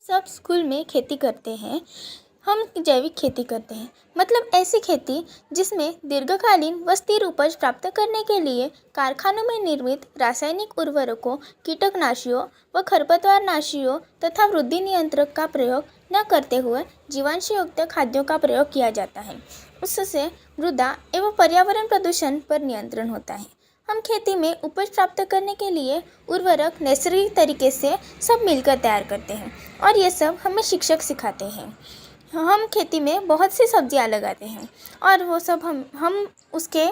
सब स्कूल में खेती करते हैं। हम जैविक खेती करते हैं, मतलब ऐसी खेती जिसमें दीर्घकालीन व स्थिर उपज प्राप्त करने के लिए कारखानों में निर्मित रासायनिक उर्वरकों, कीटकनाशियों व खरपतवारनाशियों तथा वृद्धि नियंत्रक का प्रयोग न करते हुए जीवांश युक्त खाद्यों का प्रयोग किया जाता है। उससे मृदा एवं पर्यावरण प्रदूषण पर नियंत्रण होता है। हम खेती में उपज प्राप्त करने के लिए उर्वरक नैसर्गिक तरीके से सब मिलकर तैयार करते हैं और ये सब हमें शिक्षक सिखाते हैं। हम खेती में बहुत सी सब्जियां लगाते हैं और वो सब हम उसके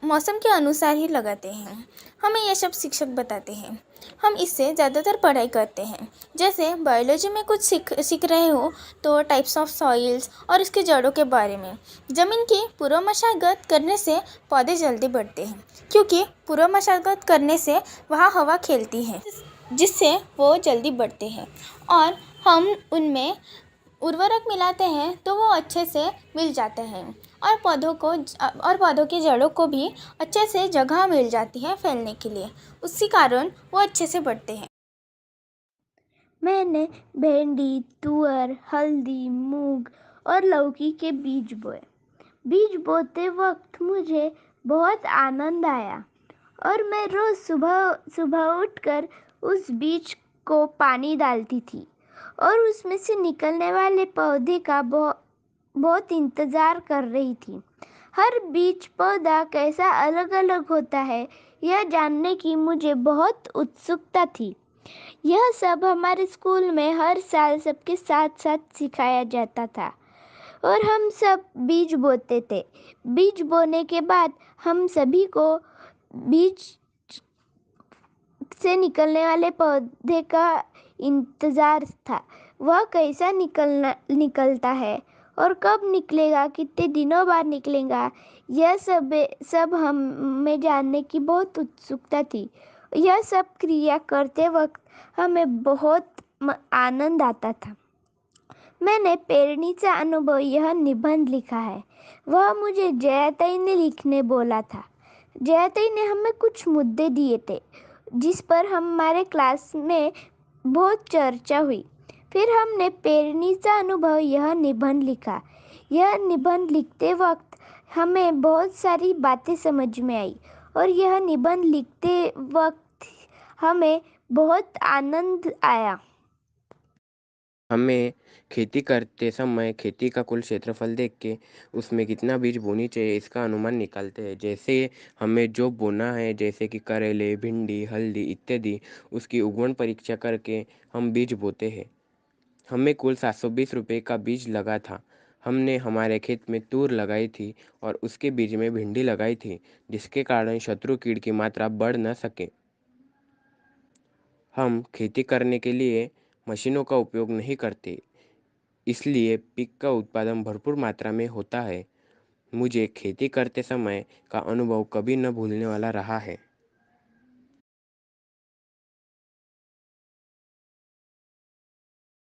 मौसम के अनुसार ही लगाते हैं। हमें ये सब शिक्षक बताते हैं। हम इससे ज़्यादातर पढ़ाई करते हैं। जैसे बायोलॉजी में कुछ सीख रहे हो तो टाइप्स ऑफ सॉइल्स और इसके जड़ों के बारे में। ज़मीन की पूर्व मशागत करने से पौधे जल्दी बढ़ते हैं, क्योंकि पूर्व मशागत करने से वहाँ हवा खेलती है जिससे वो जल्दी बढ़ते हैं। और हम उनमें उर्वरक मिलाते हैं तो वो अच्छे से मिल जाते हैं और पौधों की जड़ों को भी अच्छे से जगह मिल जाती है फैलने के लिए। उसी कारण वो अच्छे से बढ़ते हैं। मैंने भिंडी, तुअर, हल्दी, मूंग और लौकी के बीज बोए। बीज बोते वक्त मुझे बहुत आनंद आया और मैं रोज सुबह सुबह उठकर उस बीज को पानी डालती थी और उसमें से निकलने वाले पौधे का बहुत इंतज़ार कर रही थी। हर बीज पौधा कैसा अलग अलग होता है यह जानने की मुझे बहुत उत्सुकता थी। यह सब हमारे स्कूल में हर साल सबके साथ साथ सिखाया जाता था और हम सब बीज बोते थे। बीज बोने के बाद हम सभी को बीज से निकलने वाले पौधे का इंतज़ार था। वह कैसा निकलता है और कब निकलेगा, कितने दिनों बाद निकलेगा, यह सब हमें जानने की बहुत उत्सुकता थी। यह सब क्रिया करते वक्त हमें बहुत आनंद आता था। मैंने पेरणीचा अनुभव यह निबंध लिखा है। वह मुझे जयाताई ने लिखने बोला था। जयाताई ने हमें कुछ मुद्दे दिए थे जिस पर हमारे क्लास में बहुत चर्चा हुई। फिर हमने पेरणीचा अनुभव यह निबंध लिखा। यह निबंध लिखते वक्त हमें बहुत सारी बातें समझ में आई और यह निबंध लिखते वक्त हमें बहुत आनंद आया। हमें खेती करते समय खेती का कुल क्षेत्रफल देख के उसमें कितना बीज बोनी चाहिए इसका अनुमान निकालते हैं। जैसे हमें जो बोना है, जैसे कि करेले, भिंडी, हल्दी इत्यादि, उसकी उगवण परीक्षा करके हम बीज बोते हैं। हमें कुल 720 रुपये का बीज लगा था। हमने हमारे खेत में तूर लगाई थी और उसके बीज में भिंडी लगाई थी, जिसके कारण शत्रु कीट की मात्रा बढ़ न सके। हम खेती करने के लिए मशीनों का उपयोग नहीं करते, इसलिए पीक का उत्पादन भरपूर मात्रा में होता है। मुझे खेती करते समय का अनुभव कभी न भूलने वाला रहा है।